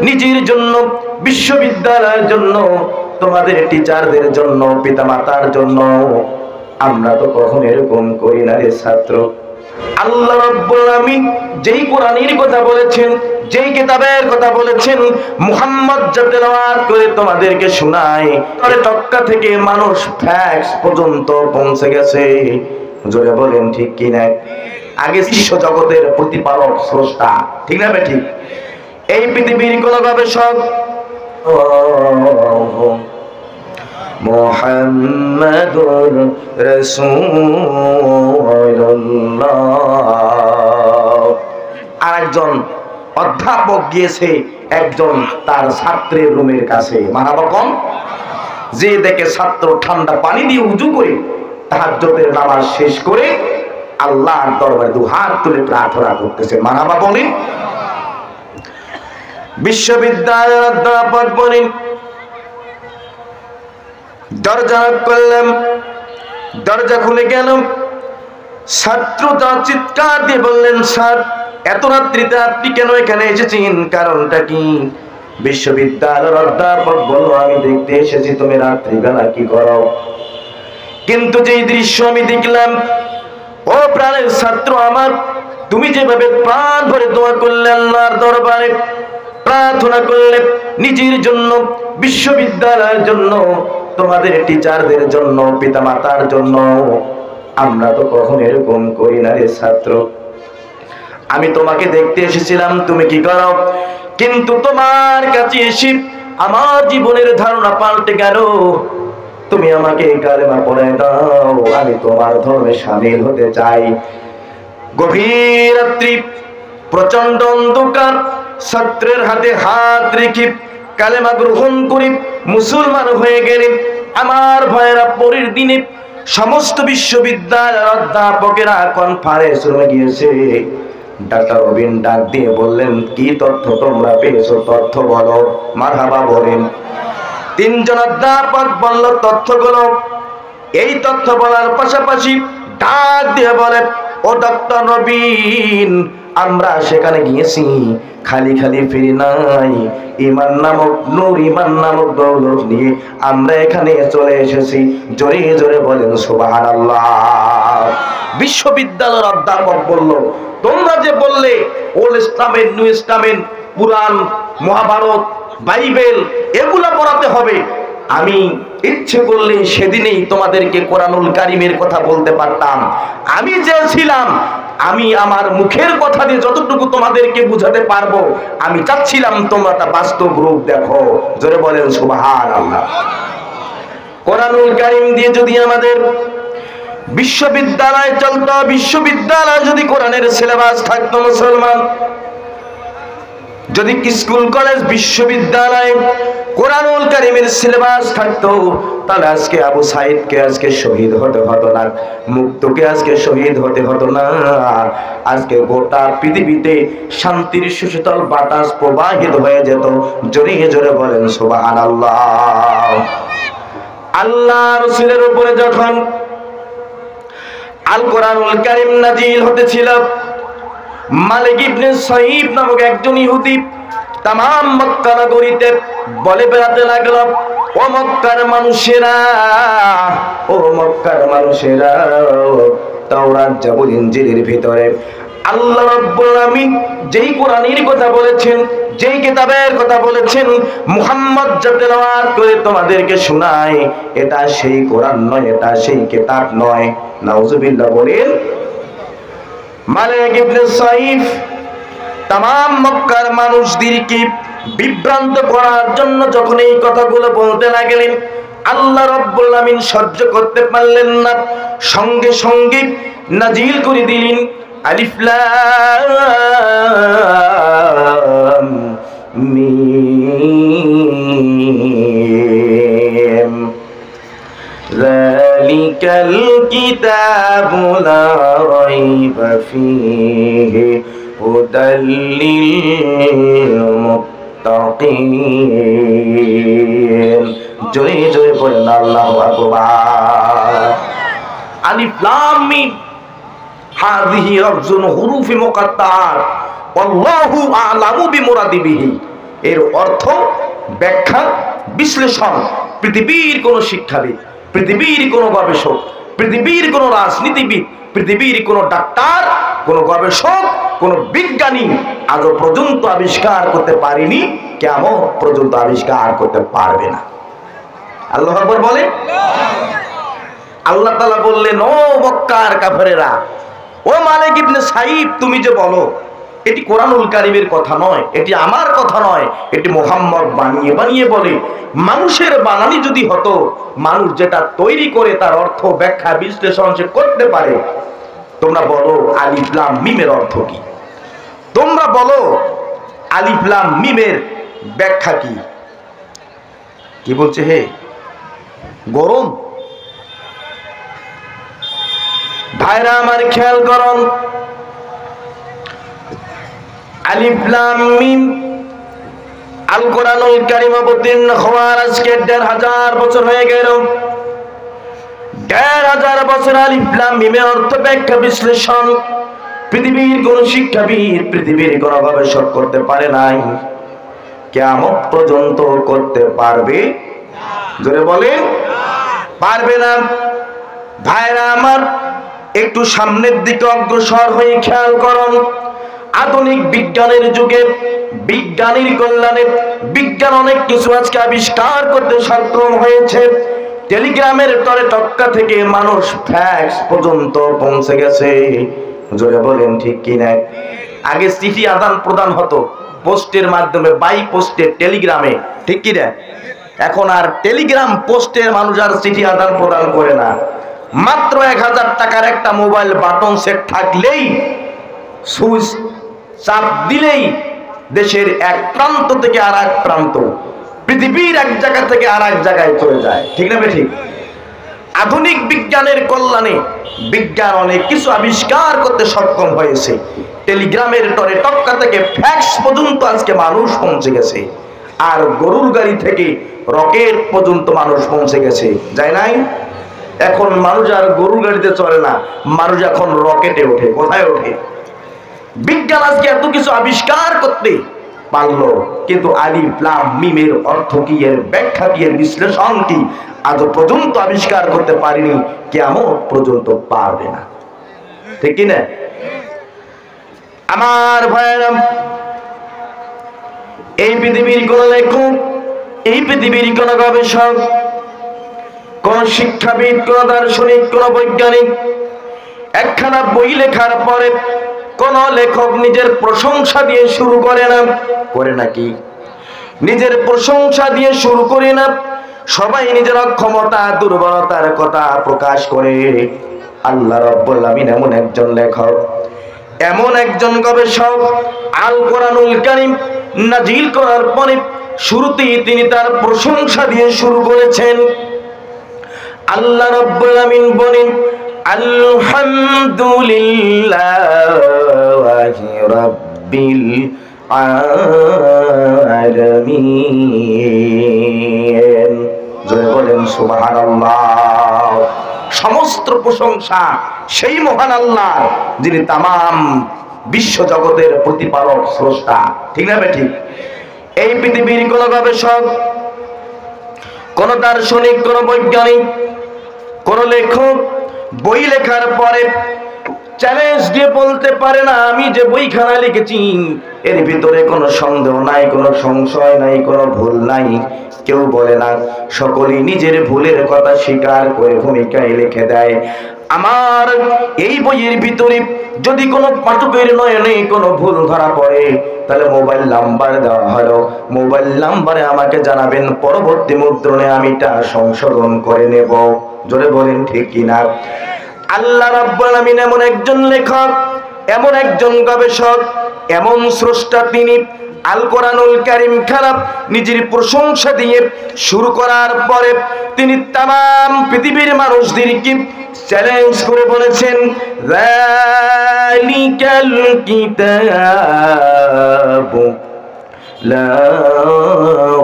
নিজের জন্য, বিশ্ববিদ্যালয়ের জন্য, তোমাদের টিচারদের জন্য, পিতামাতার জন্য। আমরা তো কখনো এরকম করি না রে ছাত্র। আল্লাহ রাব্বুল আলামিন যেই কোরআনের কথা বলেছেন, যেই কিতাবের কথা বলেছেন, মুহাম্মদ যা তেলাওয়াত করে তোমাদেরকে শোনায়, তবে তক্কা থেকে মানুষ ফ্যাক্স পর্যন্ত পৌঁছে গেছে। জোরে বলেন ঠিক কি না? আগে বিশ্ব জগতের প্রতিপালক স্রষ্টা, ঠিক না ঠিক? এই পৃথিবীর কোন গবেষক মুহাম্মাদুর রাসূলুল্লাহ আরেকজন অধ্যাপক গিয়েছে একজন তার ছাত্রের রুমের কাছে, মারহাবা কোন, যে দেখে ছাত্র ঠান্ডা পানি দিয়ে উযু করে তাহাজ্জুদের নামাজ শেষ করে আল্লাহর দরবারে দুহাত তুলে প্রার্থনা করতেছে, মারহাবা বলেন। বিশ্ববিদ্যালয়ের অধ্যাপক বলেন, দরজা করলাম, দরজা খুলে গেল। ছাত্রটা চিৎকার দিয়ে বললেন, স্যার এত রাত্রিতে আপনি কেন এখানে এসেছেন, কারণটা কি? বিশ্ববিদ্যালয়ের অধ্যাপক বলল, আমি দেখতে এসেছি তুমি রাত্রিবেলা কি করো। কিন্তু যেই দৃশ্য আমি দেখলাম, ও প্রাণের ছাত্র আমার, তুমি যেভাবে প্রাণ ভরে দোয়া করলে, আল্লাহর দরবারে প্রার্থনা করলে নিজের জন্য, বিশ্ববিদ্যালয়ের জন্য, তোমাদের টিচারদের জন্য, পিতামাতার জন্য। আমরা তো কখনো এরকম করি না রে ছাত্র। আমি তোমাকে দেখতে এসেছিলাম তুমি কি করো, কিন্তু তোমার কাছে এসে আমার জীবনের ধারণা পাল্টে গেল। তুমি আমাকে কালেমা পড়ে দাও, আমি তোমার ধর্মে শামিল হতে চাই। গভীর রাত্রি, প্রচন্ড অন্ধকার, ছাত্রের হাতে হাত রেখে কালেমা গ্রহণ করে মুসলমান হয়ে গেলেন। আমার ভাইয়েরা, পরের দিনে সমস্ত বিশ্ববিদ্যালয়ের অধ্যাপকেরা কনফারেন্স রুমে গিয়েছে। ডাক্তার রবিন ডাক দিয়ে বললেন, কি তথ্য তোমরা পেয়েছো, তথ্য বলো। মারহাবা বলেন। তিনজন অধ্যাপক বলল তথ্যগুলো। এই তথ্য বলার পাশাপাশি ডাক দিয়ে বলে, ও ডক্টর রবিন, আমরা সেখানে গিয়েছি, খালি খালি ফিরি নাই, ঈমান নামক নূর, ঈমান নামক দৌলত নিয়ে আমরা এখানে চলে এসেছি। জোরে জোরে বলেন সুবহানাল্লাহ। বিশ্ববিদ্যালয়ের অধ্যাপক বলল, তোমরা যে বললে ওল্ড টেস্টামেন্ট, নিউ টেস্টামেন্ট, কুরআন, মহাভারত, বাইবেল এগুলা পড়াতে হবে, আমি ইচ্ছে করলে সেদিনেই তোমাদেরকে কোরআনুল কারীমের কথা বলতে পারতাম। আমি চেয়েছিলাম, আমি আমার মুখের কথা দিয়ে যতটুকু তোমাদেরকে বুঝাতে পারবো, আমি চাচ্ছিলাম তোমরা তা বাস্তব রূপ দেখো। জোরে বলেন সুবহানাল্লাহ। কোরআনুল কারীম দিয়ে যদি আমাদের বিশ্ববিদ্যালয় চলতো, বিশ্ববিদ্যালয় যদি কোরআনের সিলেবাস থাকতো, মুসলমান যদি স্কুল কলেজ বিশ্ববিদ্যালয় কোরআনুল কারীমের সিলেবাস থাকতো, তাহলে আজকে আবু সাইদকে আজকে শহীদ হতে হতো না, মুক্তকে আজকে শহীদ হতে হতো না। আজকে গোটা পৃথিবীতে শান্তির সুশীতল বাতাস প্রবাহিত হয়ে যেত। জোরে জোরে বলেন সুবহানাল্লাহ। আল্লাহ রাসূলের উপরে যখন আল কোরআনুল কারীম নাজিল হতেছিল, মালিক ইবনে সাইব নামক একজন ইহুদি তাম মক্কা নগরীতে বলে বেড়াতে লাগলো, ও মক্কার মানুষেরা, ও মক্কার মানুষেরা, তাওরাত জাবুর ইনজিলের ভিতরে আল্লাহ রাব্বুল আলামিন যেই কোরআনের কথা বলেছেন, যেই কিতাবের কথা বলেছেন, মুহাম্মদ যা তেলাওয়াত করে তোমাদেরকে শোনায়, এটা সেই কোরআন নয়, এটা সেই কিতাব নয়। নাউজুবিল্লাহ বলেন। মালিক ইবনে সাইফ তাম মক্কার মানুষদেরকে বিভ্রান্ত করার জন্য যখন এই কথাগুলো বলতে লাগলেন, আল্লাহ রাব্বুল আমিন সহ্য করতে পারলেন না, সঙ্গে সঙ্গে নাজিল করে দিলেন আলিফ লাম মিম যালিকাল কিতাবু লা রাইবা ফীহি হুদাল লিল মুত্তাকিন। জোরে জোরে বলেন আল্লাহু আকবার। আলিফ লাম মিম হাযিহি রামজুন হুরুফি মুকাত্তাআত আল্লাহু আ'লামু বিমুরাদি বিহি। এর অর্থ, ব্যাখ্যা, বিশ্লেষণ পৃথিবীর কোন শিক্ষাবিদ, পৃথিবীর কোন গবেষক, পৃথিবীর কোন রাজনীতিবিদ, পৃথিবীর কোন ডাক্তার, কোন গবেষক, কোন বিজ্ঞানী আজও পর্যন্ত আবিষ্কার করতে পারেনি, কিয়ামত পর্যন্ত আবিষ্কার করতে পারবে না। আল্লাহু আকবার বলে। আল্লাহ তাআলা বললেন, ও মক্কার কাফেরেরা, ও মালিক ইবনে সাইব, তুমি যে বলো এটি কোরআনুল কারীমের কথা নয়, এটি আমার কথা নয়, এটি মুহাম্মদ বানিয়ে বানিয়ে বলে। মানুষের বানানি যদি হতো, মানুষ যেটা তৈরি করে তার অর্থ, ব্যাখ্যা, বিশ্লেষণ সে করতে পারে। তোমরা বলো আলিফ লাম মিমের অর্থ কি? তোমরা বলো আলিফ লাম মিমের ব্যাখ্যা কি? কি বলছে? হে গরম। ভাইরা আমার খেয়াল করুন, আলিফ লাম মিম আল কোরআনুল কারীম অবতীর্ণ হওয়ার আজকে ১৫০০ বছর হয়ে গেল। ১৫০০ বছর আলিফ লাম মিমের অর্থ, ব্যাখ্যা, বিশ্লেষণ পৃথিবীর কোন শিক্ষাবিদ, পৃথিবীর কোন গবেষক করতে পারে নাই, কিয়ামত পর্যন্ত করতে পারবে না। জোরে বলেন, পারবে না। ভাইরা আমার, একটু সামনের দিকে অগ্রসর হয়ে খেয়াল করুন। আধুনিক বিজ্ঞানের যুগে, বিজ্ঞানীর কল্যাণে বিজ্ঞান অনেক কিছু আজকে আবিষ্কার করতে সক্ষম হয়েছে। টেলিগ্রামের তরে টক্কা থেকে মানুষ ফ্যাক্স পর্যন্ত পৌঁছে গেছে। জোরে বলেন ঠিক কি না? আগে চিঠি আদান প্রদান হতো পোস্টের মাধ্যমে, বাই পোস্টে, টেলিগ্রামে, ঠিক কি না? এখন আর টেলিগ্রাম পোস্টের মানুষ আর চিঠি আদান প্রদান করে না। মাত্র ১০০০ টাকার একটা মোবাইল বাটন সেট থাকলেই, সুইচ চাপ দিলেই দেশের এক প্রান্ত থেকে আর এক প্রান্ত, পৃথিবীর এক জায়গা থেকে আর এক জায়গায় চলে যায়, ঠিক না? ঠিক। আধুনিক বিজ্ঞানের কল্যাণে বিজ্ঞান অনেক কিছু আবিষ্কার করতে সক্ষম হয়েছে। টেলিগ্রামের তরে টক্কা থেকে ফ্যাক্স পর্যন্ত আজকে মানুষ পৌঁছে গেছে। আর গরুর গাড়ি থেকে রকেট পর্যন্ত মানুষ পৌঁছে গেছে, যায় নাই? এখন মানুষ আর গরুর গাড়িতে চলে না, মানুষ এখন রকেটে ওঠে। কোথায় ওঠে? বিজ্ঞান আজকে এত কিছু আবিষ্কার করতে পারলো, কিন্তু আলিফ লাম মিমের অর্থ কি, এর ব্যাখ্যা কি, এর বিশ্লেষণ কি আজ পর্যন্ত আবিষ্কার করতে পারেনি, কিয়ামত পর্যন্ত পারবে না, ঠিক কি না? আমার ভাইরা, এই পৃথিবীর কোন লেখক, এই পৃথিবীর কোন গবেষক, কোন শিক্ষাবিদ, কোন দার্শনিক, কোন বৈজ্ঞানিক একখানা বই লেখার পরে কোন লেখক নিজের প্রশংসা দিয়ে শুরু করে না। করে নাকি? নিজের প্রশংসা দিয়ে শুরু করে না। সবাই নিজের অক্ষমতা, দুর্বলতার কথা প্রকাশ করে। আল্লাহ রাব্বুল আলামিন এমন একজন লেখক, এমন একজন গবেষক, আল কোরআনুল কারীম নাজিল করার পরে শুরুতেই তিনি তার প্রশংসা দিয়ে শুরু করেছেন। আল্লাহ রাব্বুল আলামিন বলেন, আলহামদুলিল্লাহি রাব্বিল আলামিন। জয় বলেন সুবহানাল্লাহ। সমস্ত প্রশংসা সেই মহান আল্লাহ, যিনি তামাম বিশ্ব জগতের প্রতিপালক, স্রষ্টা, ঠিক না? ঠিক। এই পৃথিবীর কোন গবেষক, কোন দার্শনিক, কোন বৈজ্ঞানিক, কোন লেখক বই লেখার পরে চ্যালেঞ্জ দিয়ে বলতে পারে না, আমি যে বইখানা লিখেছি এর ভিতরে কোনো সন্দেহ নাই, কোনো সংশয় নাই, কোনো ভুল নাই। কেউ বলে না, সকলেই নিজের ভুলের কথা স্বীকার করে ভূমিকায় লিখে দেয়। আমার এই বইয়ের ভিতরে যদি কোনো পাঠকের নয়নে কোনো ভুল ধরা পড়ে, তাহলে মোবাইল নাম্বার দেওয়া হলো, মোবাইল নাম্বারে আমাকে জানাবেন, পরবর্তী মুদ্রণে আমি তা সংশোধন করে নেব। জোরে বলেন ঠিক কিনা? আল্লাহ রাব্বুল আলামিন এমন একজন লেখক, এমন একজন গবেষক, এমন স্রষ্টা তিনি। আল কোরআনুল কারীম খারাপ নিজের প্রশংসা দিয়ে শুরু করার পরে তিনি তামাম পৃথিবীর মানুষদেরকে চ্যালেঞ্জ করে বলেছেন, যালিকাল কিতাবু লা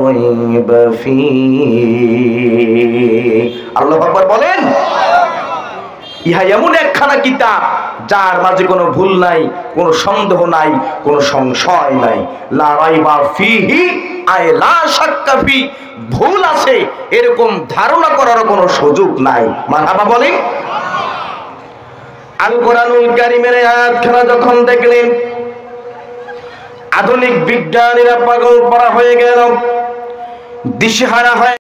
রাইবা ফীহি। আল্লাহু আকবার বলেন। ইহা এমন একখানা কিতাব যার মাঝে কোনো ভুল নাই, কোনো সন্দেহ নাই, কোনো সংশয় নাই। লা রাইবা ফীহি আয় লা শাক্কা ফি, ভুল আছে এরকম ধারণা করার কোনো সুযোগ নাই। মারহাবা বলেন। আল কোরআনুল কারীমের আয়াতখানা যখন দেখলেন, আধুনিক বিজ্ঞানীরা পাগল পড়া হয়ে গেল, দিশেহারা হয়ে